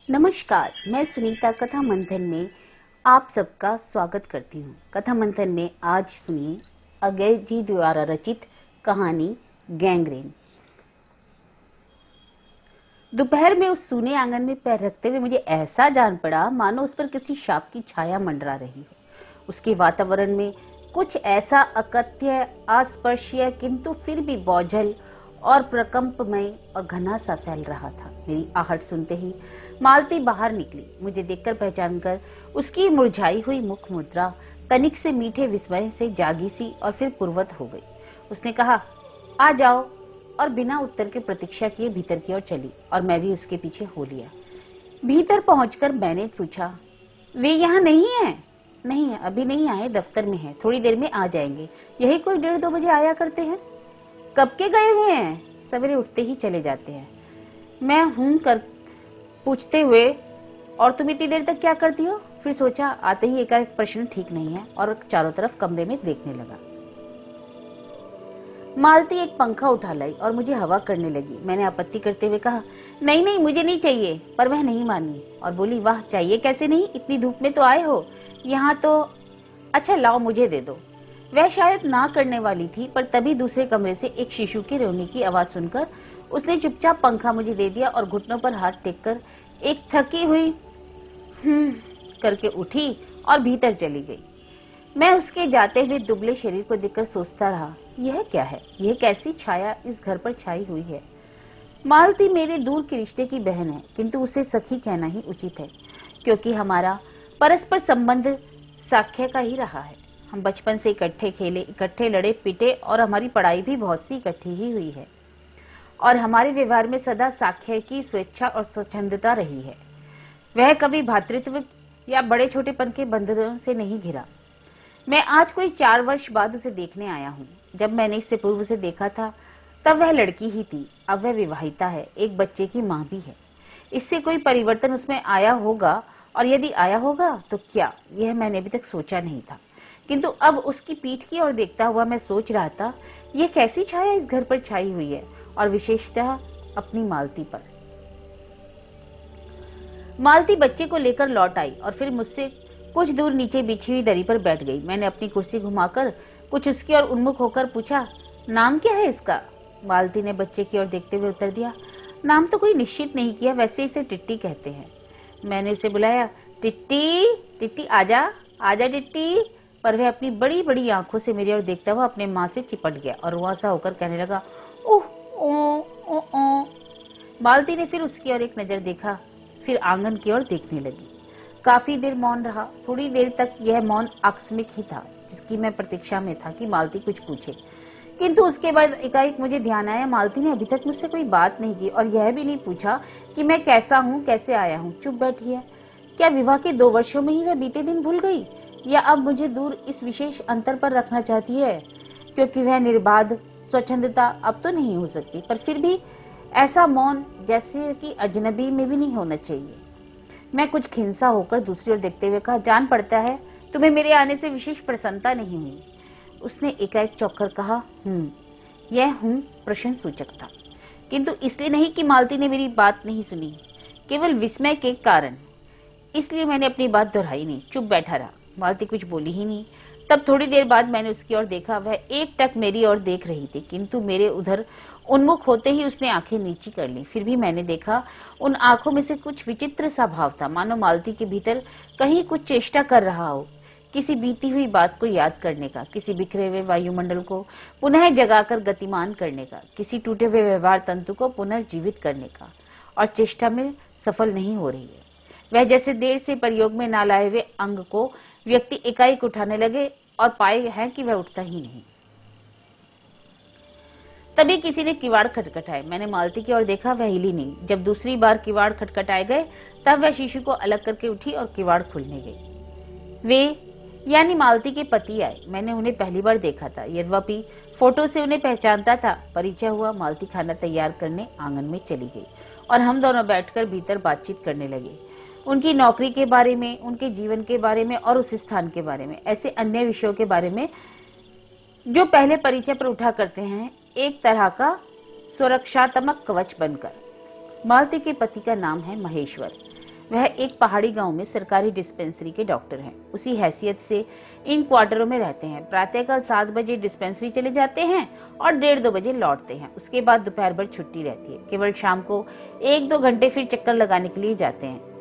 नमस्कार, मैं सुनीता कथा मंथन में आप सबका स्वागत करती हूँ। कथा मंथन में आज सुनिए अजय जी द्वारा रचित कहानी गैंग्रेन। दोपहर में उस सूने आंगन में पैर रखते हुए मुझे ऐसा जान पड़ा मानो उस पर किसी शाप की छाया मंडरा रही हो। उसके वातावरण में कुछ ऐसा अकथ्य, अस्पर्शीय किंतु फिर भी बोझल और प्रकंपमय और घना सा फैल रहा था। मेरी आहट सुनते ही मालती बाहर निकली। मुझे देखकर पहचान कर उसकी मुरझाई हुई मुख मुद्रा तनिक से मीठे विस्मय से जागी सी और फिर पूर्वत हो गई। उसने कहा, आ जाओ, और बिना उत्तर के प्रतीक्षा किए भीतर की ओर चली और मैं भी उसके पीछे हो लिया। भीतर पहुंचकर मैंने पूछा, वे यहाँ नहीं है? नहीं है, अभी नहीं आए, दफ्तर में है, थोड़ी देर में आ जाएंगे। यही कोई 1:30-2 बजे आया करते हैं। कब के गए हुए हैं? सवेरे उठते ही चले जाते हैं। मैं हूं कर पूछते हुए, और तुम इतनी देर तक क्या करती हो? फिर सोचा आते ही एकाएक प्रश्न ठीक नहीं है और चारों तरफ कमरे में देखने लगा। मालती एक पंखा उठा लाई और मुझे हवा करने लगी। मैंने आपत्ति करते हुए कहा, नहीं नहीं, मुझे नहीं चाहिए, पर वह नहीं मानी और बोली, वाह, चाहिए कैसे नहीं, इतनी धूप में तो आए हो यहाँ तो। अच्छा लाओ, मुझे दे दो। वह शायद ना करने वाली थी, पर तभी दूसरे कमरे से एक शिशु के रोने की आवाज सुनकर उसने चुपचाप पंखा मुझे दे दिया और घुटनों पर हाथ टेककर एक थकी हुई करके उठी और भीतर चली गई। मैं उसके जाते हुए दुबले शरीर को देखकर सोचता रहा, यह क्या है? यह कैसी छाया इस घर पर छाई हुई है? मालती मेरे दूर के रिश्ते की बहन है, किंतु उसे सखी कहना ही उचित है, क्योंकि हमारा परस्पर संबंध साख्य का ही रहा है। हम बचपन से इकट्ठे खेले, इकट्ठे लड़े पिटे और हमारी पढ़ाई भी बहुत सी इकट्ठी ही हुई है और हमारे व्यवहार में सदा साख्य की स्वेच्छा और स्वच्छंदता रही है। वह कभी भातृत्व या बड़े छोटेपन के बंधनों से नहीं घिरा। मैं आज कोई 4 वर्ष बाद उसे देखने आया हूँ। जब मैंने इससे पूर्व उसे देखा था तब वह लड़की ही थी। अब वह विवाहिता है, एक बच्चे की माँ भी है। इससे कोई परिवर्तन उसमें आया होगा, और यदि आया होगा तो क्या, यह मैंने अभी तक सोचा नहीं था। किंतु अब उसकी पीठ की ओर देखता हुआ मैं सोच रहा था, यह कैसी छाया इस घर पर छाई हुई है, और विशेषतः अपनी मालती पर। मालती बच्चे को लेकर लौट आई और फिर मुझसे कुछ दूर नीचे बिछी हुई दरी पर बैठ गई। मैंने अपनी कुर्सी घुमाकर कुछ उसकी ओर उन्मुख होकर पूछा, नाम क्या है इसका? मालती ने बच्चे की ओर देखते हुए उत्तर दिया, नाम तो कोई निश्चित नहीं किया, वैसे इसे टिट्टी कहते हैं। मैंने उसे बुलाया, टिट्टी, टिट्टी आजा, आजा टिट्टी, पर वह अपनी बड़ी बड़ी आंखों से मेरी ओर देखता हुआ अपने माँ से चिपट गया और रुआंसा होकर कहने लगा, ओह ओ ओ ओ। मालती ने फिर उसकी ओर एक नजर देखा, फिर आंगन की ओर देखने लगी। काफी देर मौन रहा। थोड़ी देर तक यह मौन आकस्मिक ही था, जिसकी मैं प्रतीक्षा में था कि मालती कुछ पूछे। किंतु उसके बाद एकाएक मुझे ध्यान आया, मालती ने अभी तक मुझसे कोई बात नहीं की और यह भी नहीं पूछा कि मैं कैसा हूँ, कैसे आया हूँ। चुप बैठी है। क्या विवाह के 2 वर्षों में ही वह बीते दिन भूल गई, या अब मुझे दूर इस विशेष अंतर पर रखना चाहती है? क्योंकि वह निर्बाध स्वच्छंदता अब तो नहीं हो सकती, पर फिर भी ऐसा मौन जैसे कि अजनबी में भी नहीं होना चाहिए। मैं कुछ खिंसा होकर दूसरी ओर देखते हुए कहा, जान पड़ता है तुम्हें मेरे आने से विशेष प्रसन्नता नहीं हुई। उसने एकाएक चौंककर कहा, यह प्रश्न सूचक था, किंतु इसलिए नहीं कि मालती ने मेरी बात नहीं सुनी, केवल विस्मय के कारण। इसलिए मैंने अपनी बात दोहराई नहीं, चुप बैठा रहा। मालती कुछ बोली ही नहीं। तब थोड़ी देर बाद मैंने उसकी ओर देखा। वह एकटक मेरी ओर देख रही थी, किंतु मेरे उधर उन्मुख होते ही उसने आंखें नीची कर ली। फिर भी मैंने देखा, उन आंखों में से कुछ विचित्र सा भाव था, मानो मालती के भीतर कहीं कुछ चेष्टा कर रहा हो, किसी बीती हुई बात को याद करने का, किसी बिखरे हुए वायुमंडल को पुनः जगाकर गतिमान करने का, किसी टूटे हुए व्यवहार तंतु को पुनर्जीवित करने का, और चेष्टा में सफल नहीं हो रही है। वह जैसे देर से प्रयोग में न लाए हुए अंग को व्यक्ति एकाएक उठाने लगे और पाए हैं कि वह उठता ही नहीं। तभी किसी ने किवाड़ खटखटाए। मैंने मालती की ओर देखा, वह हिली नहीं। जब दूसरी बार किवाड़ खटखटाए गए तब वह शिशु को अलग करके उठी और किवाड़ खुलने गई। वे यानी मालती के पति आए। मैंने उन्हें पहली बार देखा था, यद्यपि फोटो से उन्हें पहचानता था। परिचय हुआ। मालती खाना तैयार करने आंगन में चली गई और हम दोनों बैठकर भीतर बातचीत करने लगे, उनकी नौकरी के बारे में, उनके जीवन के बारे में और उस स्थान के बारे में, ऐसे अन्य विषयों के बारे में जो पहले परिचय पर उठा करते हैं, एक तरह का सुरक्षात्मक कवच बनकर। मालती के पति का नाम है महेश्वर। वह एक पहाड़ी गांव में सरकारी डिस्पेंसरी के डॉक्टर हैं। उसी हैसियत से इन क्वार्टरों में रहते हैं। प्रातःकाल 7 बजे डिस्पेंसरी चले जाते हैं और 1:30-2 बजे लौटते हैं। उसके बाद दोपहर भर छुट्टी रहती है। केवल शाम को 1-2 घंटे फिर चक्कर लगाने के लिए जाते हैं।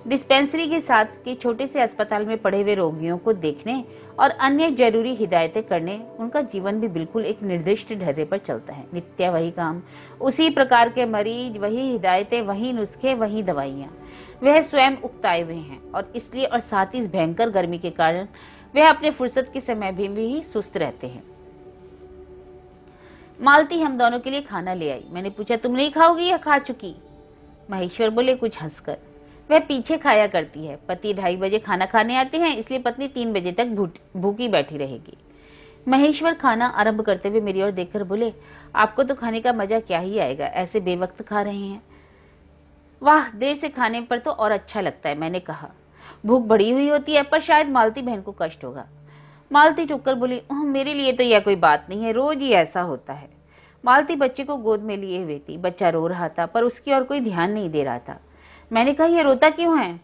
डिस्पेंसरी के साथ के छोटे से अस्पताल में पड़े हुए रोगियों को देखने और अन्य जरूरी हिदायतें करने उनका जीवन भी बिल्कुल एक निर्दिष्ट ढर्रे पर चलता है। नित्य वही काम, उसी प्रकार के मरीज, वही हिदायतें, वही नुस्खे, वही दवाइयाँ। वह स्वयं उकताए हुए हैं और इसलिए और साथ ही इस भयंकर गर्मी के कारण वह अपने फुर्सत के समय भी सुस्त रहते हैं। मालती हम दोनों के लिए खाना ले आई। मैंने पूछा, तुम नहीं खाओगी या खा चुकी? महेश्वर बोले कुछ हंसकर, वह पीछे खाया करती है। पति 2:30 बजे खाना खाने आते हैं, इसलिए पत्नी 3 बजे तक भूखी बैठी रहेगी। महेश्वर खाना आरंभ करते हुए मेरी ओर देखकर बोले, आपको तो खाने का मजा क्या ही आएगा, ऐसे बेवक्त खा रहे हैं। वाह, देर से खाने पर तो और अच्छा लगता है। मैंने कहा, भूख बढ़ी हुई होती है, पर शायद मालती बहन को कष्ट होगा। मालती टुककर बोली, मेरे लिए तो यह कोई बात नहीं है, रोज ही ऐसा होता है। मालती बच्चे को गोद में लिए हुए थी। बच्चा रो रहा था, पर उसकी ओर कोई ध्यान नहीं दे रहा था। मैंने कहा, यह रोता क्यों है?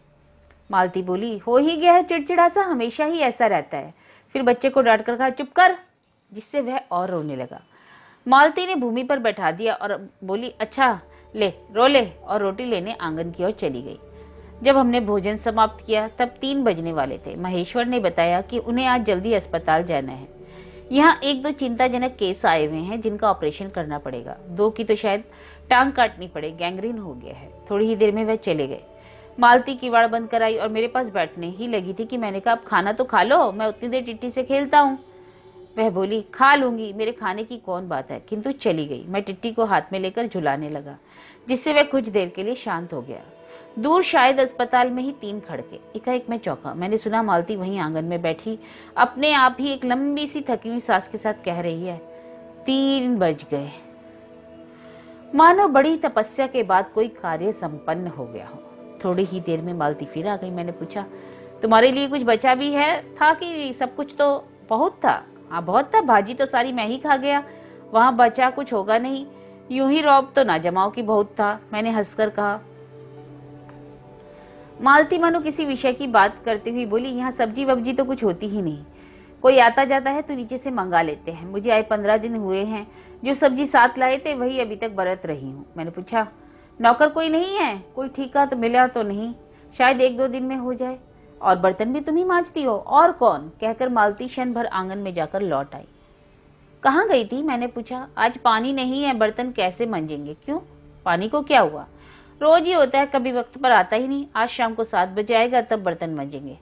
मालती बोली, हो ही गया है चिड़चिड़ा सा, हमेशा ही ऐसा रहता है। फिर बच्चे को डांट कर कहा, चुप कर, जिससे वह और रोने लगा। मालती ने भूमि पर बैठा दिया और बोली, अच्छा ले रो ले, और रोटी लेने आंगन की ओर चली गई। जब हमने भोजन समाप्त किया तब 3 बजने वाले थे। महेश्वर ने बताया कि उन्हें आज जल्दी अस्पताल जाना है। यहाँ 1-2 चिंताजनक केस आए हुए हैं जिनका ऑपरेशन करना पड़ेगा। 2 की तो शायद टांग काटनी पड़े, गैंग्रीन हो गया है। थोड़ी ही देर में वह चले गए। मालती किवाड़ बंद कराई और मेरे पास बैठने ही लगी थी कि मैंने कहा, अब खाना तो खा लो, मैं उतनी देर टिट्टी से खेलता हूँ। वह बोली, खा लूंगी, मेरे खाने की कौन बात है, किंतु चली गई। मैं टिट्टी को हाथ में लेकर झुलाने लगा, जिससे वह कुछ देर के लिए शांत हो गया। दूर शायद अस्पताल में ही 3 खड़के। एकाएक मैं चौंका। मैंने सुना मालती वहीं आंगन में बैठी अपने आप ही एक लंबी सी थकी हुई सांस के साथ कह रही है, 3 बज गए। मानो बड़ी तपस्या के बाद कोई कार्य संपन्न हो गया हो। थोड़ी ही देर में मालती फिर आ गई। मैंने पूछा, तुम्हारे लिए कुछ बचा भी है था कि सब कुछ? तो बहुत था। हाँ बहुत था, भाजी तो सारी मैं ही खा गया, वहां बचा कुछ होगा नहीं। यूं ही रौब तो ना जमाओ कि बहुत था, मैंने हंसकर कहा। मालती मानो किसी विषय की बात करते हुए बोली, यहाँ सब्जी वब्जी तो कुछ होती ही नहीं, कोई आता जाता है तो नीचे से मंगा लेते हैं। मुझे आए 15 दिन हुए हैं, जो सब्जी साथ लाए थे वही अभी तक बरत रही हूँ। मैंने पूछा, नौकर कोई नहीं है? कोई ठीका तो मिला तो नहीं? शायद 1-2 दिन में हो जाए। और बर्तन भी तुम ही मांजती हो? और कौन? कहकर मालती क्षण भर आंगन में जाकर लौट आई। कहाँ गई थी? मैंने पूछा। आज पानी नहीं है, बर्तन कैसे मांजेंगे? क्यों, पानी को क्या हुआ? रोज ही होता है, कभी वक्त पर आता ही नहीं। आज शाम को 7 बजे आएगा, तब बर्तन मांजेंगे।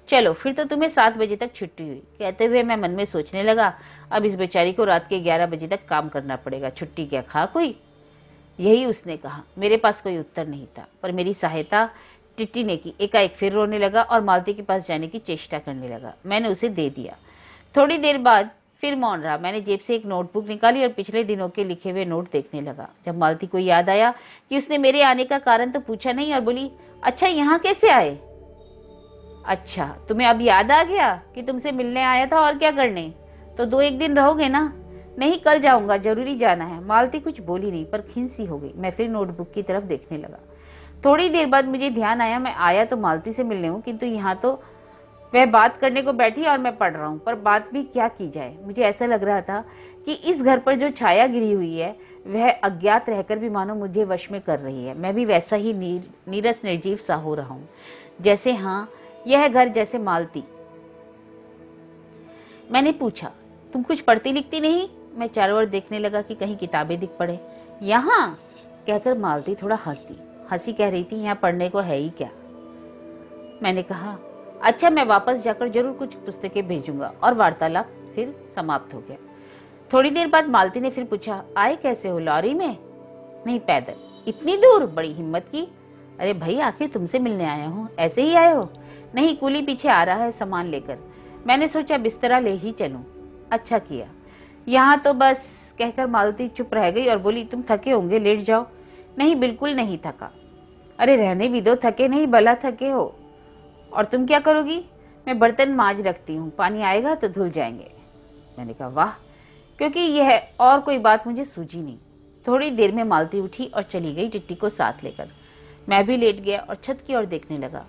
चलो फिर तो तुम्हें 7 बजे तक छुट्टी हुई। कहते हुए मैं मन में सोचने लगा, अब इस बेचारी को रात के 11 बजे तक काम करना पड़ेगा। छुट्टी क्या खा कोई? यही उसने कहा। मेरे पास कोई उत्तर नहीं था, पर मेरी सहायता टिट्टी ने की। एकाएक फिर रोने लगा और मालती के पास जाने की चेष्टा करने लगा। मैंने उसे दे दिया। थोड़ी देर बाद फिर मौन रहा। मैंने जेब से एक नोटबुक निकाली और पिछले दिनों के लिखे हुए नोट देखने लगा। जब मालती को याद आया कि उसने मेरे आने का कारण तो पूछा नहीं, और बोली, अच्छा यहाँ कैसे आए? अच्छा, तुम्हें अब याद आ गया कि तुमसे मिलने आया था, और क्या करने? तो 2-1 दिन रहोगे ना? नहीं, कल जाऊंगा, जरूरी जाना है। मालती कुछ बोली नहीं, पर खिंसी हो गई। मैं फिर नोटबुक की तरफ देखने लगा। थोड़ी देर बाद मुझे ध्यान आया, मैं आया तो मालती से मिलने हूँ, किंतु यहाँ तो वह बात करने को बैठी और मैं पढ़ रहा हूँ। पर बात भी क्या की जाए? मुझे ऐसा लग रहा था कि इस घर पर जो छाया गिरी हुई है वह अज्ञात रहकर भी मानो मुझे वश में कर रही है। मैं भी वैसा ही नीरस निर्जीव सा हो रहा हूँ, जैसे हाँ यह घर जैसे मालती। मैंने पूछा, तुम कुछ पढ़ती लिखती नहीं? मैं चारों ओर देखने लगा कि कहीं किताबें दिख पड़े। यहाँ, कहकर मालती थोड़ा हंसी कह रही थी, यहाँ पढ़ने को है ही क्या? मैंने कहा, अच्छा मैं वापस जाकर जरूर कुछ पुस्तकें भेजूंगा। और वार्तालाप फिर समाप्त हो गया। थोड़ी देर बाद मालती ने फिर पूछा, आए कैसे हो? लॉरी में? नहीं, पैदल। इतनी दूर? बड़ी हिम्मत की। अरे भाई, आखिर तुमसे मिलने आया हूँ, ऐसे ही आए हो? नहीं, कुली पीछे आ रहा है सामान लेकर। मैंने सोचा बिस्तरा ले ही चलूं। अच्छा किया। यहाँ तो बस, कहकर मालती चुप रह गई और बोली, तुम थके होंगे, लेट जाओ। नहीं, बिल्कुल नहीं थका। अरे रहने भी दो, थके नहीं, भला थके हो। और तुम क्या करोगी? मैं बर्तन मांज रखती हूँ, पानी आएगा तो धुल जाएंगे। मैंने कहा, वाह, क्योंकि यह और कोई बात मुझे सूझी नहीं। थोड़ी देर में मालती उठी और चली गई टिट्टी को साथ लेकर। मैं भी लेट गया और छत की ओर देखने लगा।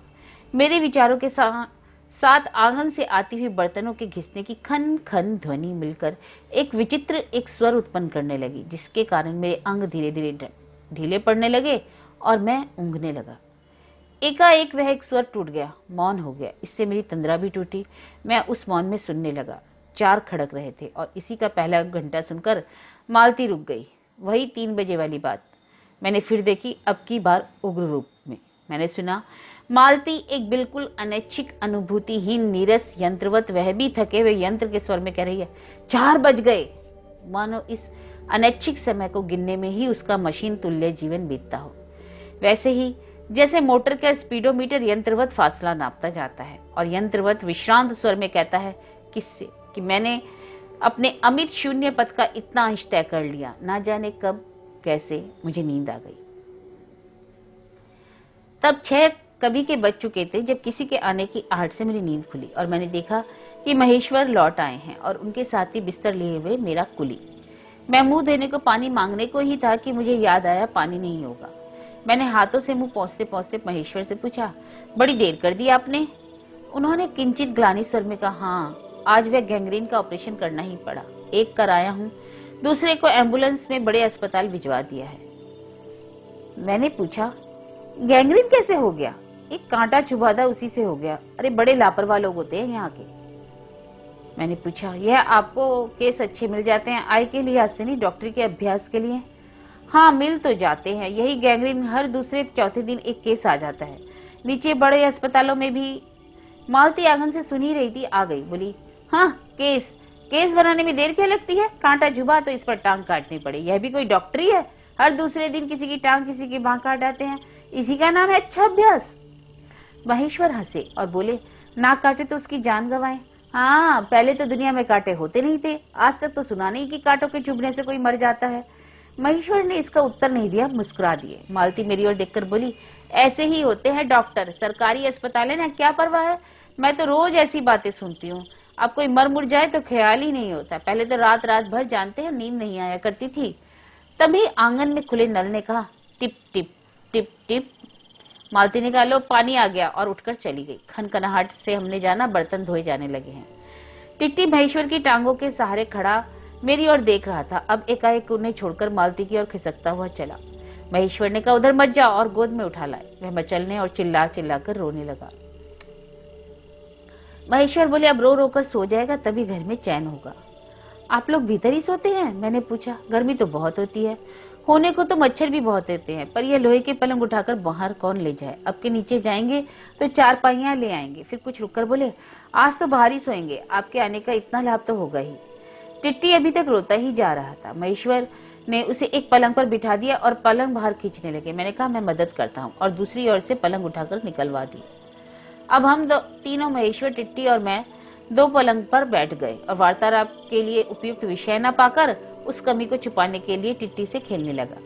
मेरे विचारों के साथ आंगन से आती हुई बर्तनों के घिसने की खन खन ध्वनि मिलकर एक स्वर उत्पन्न करने लगी, जिसके कारण मेरे अंग धीरे धीरे ढीले पड़ने लगे और मैं ऊँघने लगा। एकाएक वह एक स्वर टूट गया, मौन हो गया। इससे मेरी तंद्रा भी टूटी। मैं उस मौन में सुनने लगा। 4 खड़क रहे थे और इसी का पहला घंटा सुनकर मालती रुक गई। वही 3 बजे वाली बात मैंने फिर देखी, अब की बार उग्र रूप में। मैंने सुना मालती एक बिल्कुल अनैच्छिक, अनुभूतिहीन, नीरस, यंत्रवत, वह भी थके हुए यंत्र के स्वर में कह रही है, 4 बज गए। मानो इस अनैच्छिक समय को गिनने में ही उसका मशीन तुल्य जीवन बीतता हो। वैसे ही जैसे मोटर का स्पीडोमीटर यंत्रवत फासला नापता जाता है और यंत्रवत विश्रांत स्वर में कहता है किससे कि मैंने अपने अमित शून्य पथ का इतना अंश तय कर लिया। ना जाने कब कैसे मुझे नींद आ गई। तब 6 कभी के बज चुके थे जब किसी के आने की आहट से मेरी नींद खुली और मैंने देखा कि महेश्वर लौट आए हैं और उनके साथ ही बिस्तर लिए हुए मेरा कुली। मैं मुंह धोने को पानी मांगने को ही था कि मुझे याद आया पानी नहीं होगा। मैंने हाथों से मुंह पोंछते पोंछते महेश्वर से पूछा, बड़ी देर कर दी आपने? उन्होंने किंचित ग्लानि स्वर में कहा, हाँ, आज वह गैंग्रीन का ऑपरेशन करना ही पड़ा। एक कराया हूँ, दूसरे को एम्बुलेंस में बड़े अस्पताल भिजवा दिया है। मैंने पूछा, गैंग्रीन कैसे हो गया? एक कांटा चुभा था, उसी से हो गया। अरे बड़े लापरवाह लोग होते हैं यहाँ के। मैंने पूछा, यह आपको केस अच्छे मिल जाते हैं आय के लिहाज से नहीं, डॉक्टरी के अभ्यास के लिए? हाँ, मिल तो जाते हैं। यही गैंग्रीन हर दूसरे चौथे दिन एक केस आ जाता है। नीचे बड़े अस्पतालों में भी। मालती आंगन से सुनी रही थी, आ गई, बोली, हाँ, केस बनाने में देर क्या लगती है? कांटा चुभा तो इस पर टांग काटनी पड़े, यह भी कोई डॉक्टरी है? हर दूसरे दिन किसी की टांग किसी की बांह काट आते हैं, इसी का नाम है अच्छा अभ्यास। महेश्वर हंसे और बोले, नाक काटे तो उसकी जान गंवाए। हाँ, पहले तो दुनिया में कांटे होते नहीं थे, आज तक तो सुना नहीं कि कांटों के चुभने से कोई मर जाता है। महेश्वर ने इसका उत्तर नहीं दिया, मुस्कुरा दिए। मालती मेरी ओर देखकर बोली, ऐसे ही होते हैं डॉक्टर, सरकारी अस्पताल है ना, क्या परवाह है? मैं तो रोज ऐसी बातें सुनती हूँ। अब कोई मर मुर जाए तो ख्याल ही नहीं होता। पहले तो रात रात भर जानते हैं नींद नहीं आया करती थी। तभी आंगन में खुले नल ने कहा, टिप टिप टिप टिप। मालती ने कहा, लो पानी आ गया, और उठकर चली गई। खनखनाहट से हमने जाना बर्तन धोए जाने लगे हैं। टिट्टी महेश्वर की टांगों के सहारे खड़ा मेरी ओर देख रहा था। अब एकाएक उन्हें छोड़कर मालती की ओर खिसकता हुआ चला। महेश्वर ने कहा, उधर मत जाओ, और गोद में उठा लाए। वह मचलने और चिल्ला चिल्ला कर रोने लगा। महेश्वर बोले, अब रो रो कर सो जाएगा तभी घर में चैन होगा। आप लोग भीतर ही सोते हैं? मैंने पूछा। गर्मी तो बहुत होती है। होने को तो मच्छर भी बहुत होते हैं, पर यह लोहे के पलंग उठाकर बाहर कौन ले जाए? अब के नीचे जाएंगे तो 4 पाइयां ले आएंगे। फिर कुछ रुककर बोले, आज तो बाहर ही सोएंगे, आपके आने का इतना लाभ तो होगा ही। टिट्टी अभी तक रोता ही जा रहा था। महेश्वर ने उसे एक पलंग पर बिठा दिया और पलंग बाहर खींचने लगे। मैंने कहा, मैं मदद करता हूँ, और दूसरी ओर से पलंग उठाकर निकलवा दी। अब हम तीनों, महेश्वर, टिट्टी और मैं, 2 पलंग पर बैठ गए और वार्तालाप के लिए उपयुक्त विषय न पाकर उस कमी को छुपाने के लिए टिट्टी से खेलने लगा।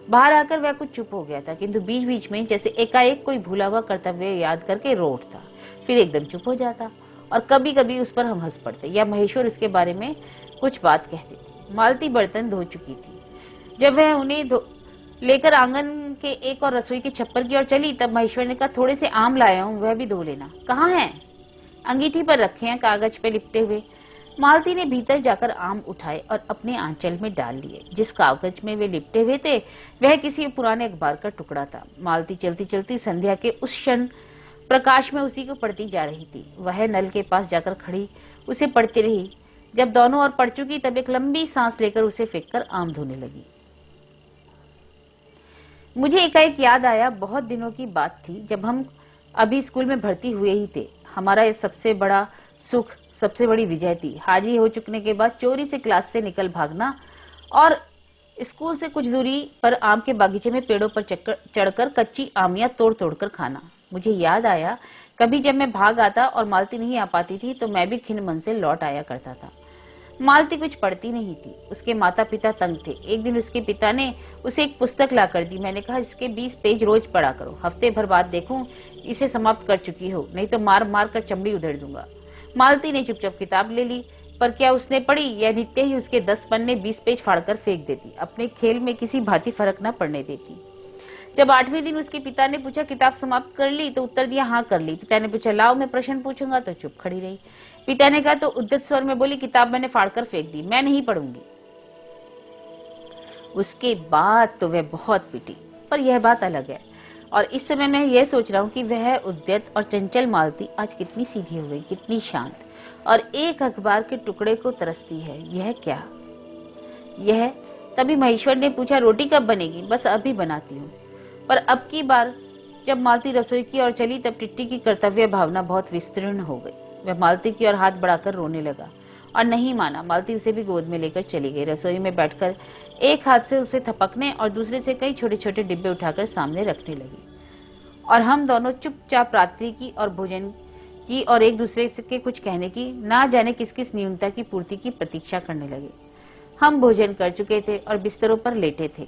बाहर आकर वह कुछ चुप हो गया था, किंतु बीच बीच में जैसे एकाएक कोई भूला हुआ कर्तव्य याद करके रो उठता, फिर एकदम चुप हो जाता, और कभी कभी उस पर हम हंस पड़ते या महेश्वर इसके बारे में कुछ बात कहते। मालती बर्तन धो चुकी थी। जब वह उन्हें लेकर आंगन के एक और रसोई के छप्पर की ओर चली, तब महेश्वर ने कहा, थोड़े से आम लाया हूँ, वह भी धो लेना। कहाँ है? अंगीठी पर रखे हैं, कागज पे लिपटे हुए। मालती ने भीतर जाकर आम उठाए और अपने आंचल में डाल लिए। जिस कागज में वे लिपटे हुए थे वह किसी पुराने अखबार का टुकड़ा था। मालती चलती चलती संध्या के उस क्षण प्रकाश में उसी को पढ़ती जा रही थी। वह नल के पास जाकर खड़ी उसे पढ़ती रही। जब दोनों ओर पढ़ चुकी तब एक लंबी सांस लेकर उसे फेंककर आम धोने लगी। मुझे एकाएक याद आया, बहुत दिनों की बात थी जब हम अभी स्कूल में भर्ती हुए ही थे। हमारा ये सबसे बड़ा सुख, सबसे बड़ी विजय थी। हाजिर हो चुकने के बाद चोरी से क्लास से निकल भागना और स्कूल से कुछ दूरी पर आम के बागीचे में पेड़ों पर चढ़कर कच्ची आमियां तोड़ तोड़ कर खाना। मुझे याद आया, कभी जब मैं भाग आता और मालती नहीं आ पाती थी तो मैं भी खिन्न मन से लौट आया करता था। मालती कुछ पढ़ती नहीं थी, उसके माता पिता तंग थे। एक दिन उसके पिता ने उसे एक पुस्तक ला कर दी। मैंने कहा, इसके 20 पेज रोज पढ़ा करो, हफ्ते भर बाद देखूं इसे समाप्त कर चुकी हो, नहीं तो मार मार कर चमड़ी उधेड़ दूंगा। मालती ने चुपचाप किताब ले ली, पर क्या उसने पढ़ी? या नित्य ही उसके 10 पन्ने 20 पेज फाड़कर फेंक देती, अपने खेल में किसी भांति फर्क न पड़ने देती। जब 8वें दिन उसके पिता ने पूछा किताब समाप्त कर ली, तो उत्तर दिया हाँ कर ली। पिता ने पूछा लाओ मैं प्रश्न पूछूंगा, तो चुप खड़ी रही। पिता ने कहा तो उद्यत स्वर में बोली किताब मैंने फाड़कर फेंक दी, मैं नहीं पढ़ूंगी। उसके बाद तो वह बहुत पिटी, पर यह बात अलग है। और इस समय मैं यह सोच रहा हूँ कि वह उद्यत और चंचल मालती आज कितनी सीधी हो गई, कितनी शांत, और एक अखबार के टुकड़े को तरसती है। यह क्या? यह तभी महेश्वर ने पूछा रोटी कब बनेगी? बस अभी बनाती हूँ। पर अब की बार जब मालती रसोई की ओर चली, तब टिट्टी की कर्तव्य भावना बहुत विस्तीर्ण हो गई। वह मालती की ओर हाथ बढ़ाकर रोने लगा और नहीं माना। मालती उसे भी गोद में लेकर चली गई। रसोई में बैठकर एक हाथ से उसे थपकने और दूसरे से कई छोटे छोटे डिब्बे उठाकर सामने रखने लगी, और हम दोनों चुपचाप रात्रि की और भोजन की और एक दूसरे के कुछ कहने की, ना जाने किस किस न्यूनता की पूर्ति की प्रतीक्षा करने लगे। हम भोजन कर चुके थे और बिस्तरों पर लेटे थे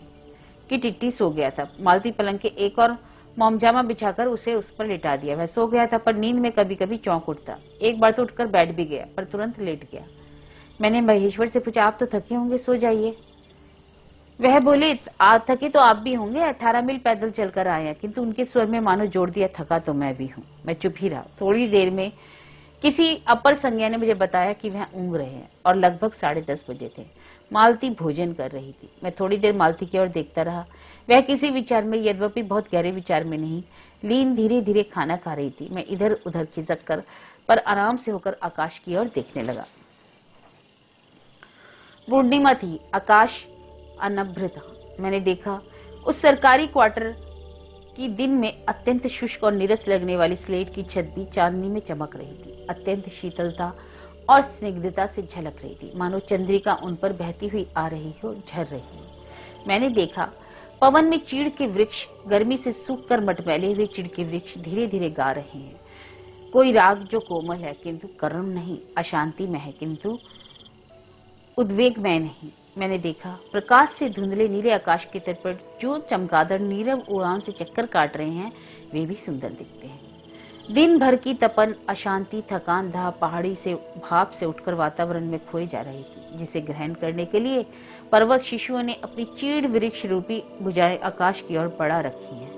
कि टिट्टी सो गया था। मालती पलंग के एक और मोमजामा बिछाकर उसे उस पर लिटा दिया। वह सो गया था, पर नींद में कभी कभी चौंक उठता। एक बार तो उठकर बैठ भी गया, पर तुरंत लेट गया। मैंने महेश्वर से पूछा आप तो थके होंगे, सो जाइए। वह बोले थके तो आप भी होंगे, 18 मील पैदल चलकर आए हैं। किंतु उनके स्वर में मानो जोड़ दिया थका तो मैं भी हूँ। मैं चुप ही रहा। थोड़ी देर में किसी अपर संज्ञा ने मुझे बताया कि वह ऊँघ रहे हैं, और लगभग 10:30 बजे थे। मालती भोजन कर रही थी। मैं थोड़ी देर मालती की ओर देखता रहा। वह किसी विचार में, यद्यपि बहुत गहरे विचार में नहीं, लीन धीरे धीरे खाना खा रही थी। मैं इधर उधर खिसक कर पर आराम से होकर आकाश की ओर देखने लगा। पूर्णिमा थी, आकाश अनभ्र था। मैंने देखा उस सरकारी क्वार्टर की दिन में अत्यंत शुष्क और नीरस लगने वाली स्लेट की छत भी चांदनी में चमक रही थी। अत्यंत शीतलता और स्निग्धता से झलक रही थी, मानो चंद्रिका उन पर बहती हुई आ रही हो, झर रही हो। मैंने देखा पवन में चीड़ के वृक्ष, गर्मी से सूख कर मटमैले हुए चीड़ के वृक्ष धीरे धीरे गा रहे हैं कोई राग जो कोमल है किंतु करुण नहीं, अशांति में है किंतु उद्वेग में नहीं। मैंने देखा प्रकाश से धुंधले नीले आकाश के तट पर जो चमगादड़ नीरव उड़ान से चक्कर काट रहे हैं, वे भी सुंदर दिखते हैं। दिन भर की तपन, अशांति, थकान, धा पहाड़ी से भाप से उठकर वातावरण में खोई जा रही थी, जिसे ग्रहण करने के लिए पर्वत शिशुओं ने अपनी चीड़ वृक्ष रूपी भुजाएं आकाश की ओर बढ़ा रखी हैं।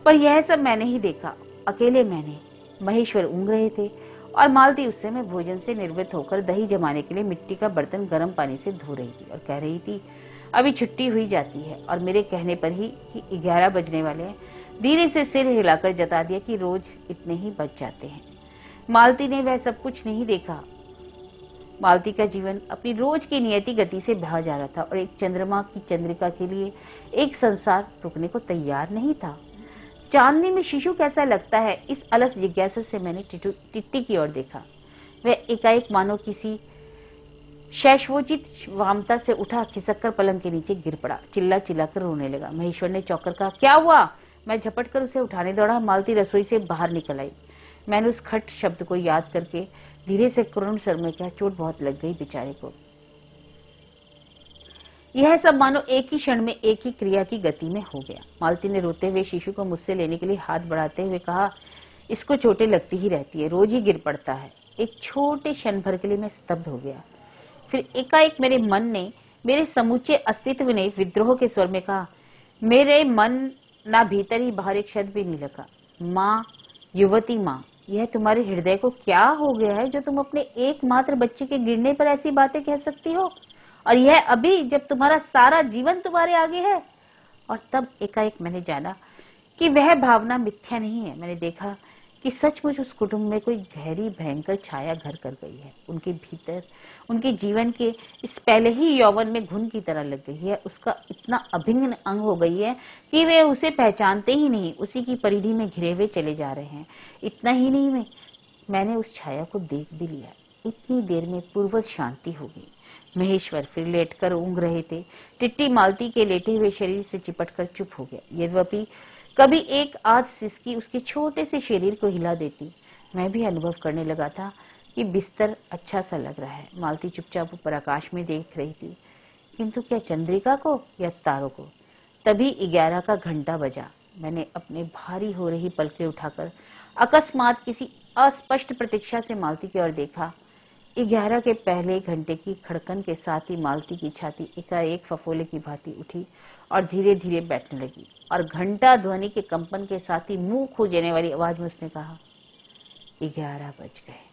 पर यह सब मैंने ही देखा, अकेले मैंने। महेश्वर ऊँघ रहे थे और मालती उस समय भोजन से निर्वृत्त होकर दही जमाने के लिए मिट्टी का बर्तन गर्म पानी से धो रही थी और कह रही थी अभी छुट्टी हुई जाती है। और मेरे कहने पर ही 11 बजने वाले हैं, धीरे से सिर हिलाकर जता दिया कि रोज इतने ही बच जाते हैं। मालती ने वह सब कुछ नहीं देखा। मालती का जीवन अपनी रोज की नियति गति से बहा जा रहा था, और एक चंद्रमा की चंद्रिका के लिए एक संसार रुकने को तैयार नहीं था। चांदनी में शिशु कैसा लगता है, इस अलस जिज्ञासा से मैंने टिट्टी की ओर देखा। वह एकाएक मानो किसी शैशवोचित वामता से उठा, खिसककर पलंग के नीचे गिर पड़ा, चिल्ला चिल्लाकर रोने लगा। महेश्वर ने चौंकर कहा क्या हुआ? मैं झपट कर उसे उठाने दौड़ा। मालती रसोई से बाहर निकल आई। मैंने उस खट शब्द को याद करके धीरे से करुण स्वर में कहा चोट बहुत लग गई बेचारे को। यह सब मानो एक ही क्षण में एक ही क्रिया की गति में हो गया। मालती ने रोते हुए शिशु को मुझसे लेने के लिए हाथ बढ़ाते हुए कहा इसको चोटें लगती ही रहती है, रोज ही गिर पड़ता है। एक छोटे क्षण भर के लिए मैं स्तब्ध हो गया। फिर एकाएक मेरे मन ने, मेरे समूचे अस्तित्व ने विद्रोह के स्वर में कहा, मेरे मन ना भीतर ही बाहर एक शब्द भी नहीं लगा। माँ, युवती माँ, यह तुम्हारे हृदय को क्या हो गया है जो तुम अपने एकमात्र बच्चे के गिरने पर ऐसी बातें कह सकती हो, और यह अभी जब तुम्हारा सारा जीवन तुम्हारे आगे है। और तब एकाएक मैंने जाना कि वह भावना मिथ्या नहीं है। मैंने देखा कि सचमुच उस कुटुंब में कोई गहरी भयंकर छाया घर कर गई है। उनके भीतर, उनके जीवन के इस पहले ही यौवन में घुन की तरह लग गई है। उसका इतना अभिन्न अंग हो गई है कि वे उसे पहचानते ही नहीं, उसी की परिधि में घिरे हुए चले जा रहे हैं। इतना ही नहीं, मैंने उस छाया को देख भी लिया। इतनी देर में पूर्वज शांति हो गई। महेश्वर फिर लेटकर ऊँघ रहे थे। टिट्टी मालती के लेटे हुए शरीर से चिपटकर चुप हो गया। यद्यपि कभी एक आध सिसकी उसके छोटे से शरीर को हिला देती। मैं भी अनुभव करने लगा था कि बिस्तर अच्छा सा लग रहा है। मालती चुपचाप ऊपर आकाश में देख रही थी, किंतु क्या चंद्रिका को या तारों को। तभी 11 का घंटा बजा। मैंने अपने भारी हो रही पलकें उठाकर अकस्मात किसी अस्पष्ट प्रतीक्षा से मालती की ओर देखा। 11 के पहले घंटे की खड़कन के साथ ही मालती की छाती एकाएक फफोले की भांति उठी और धीरे धीरे बैठने लगी और घंटा ध्वनि के कंपन के साथ ही मुंह खो जाने वाली आवाज में उसने कहा, 11 बज गए।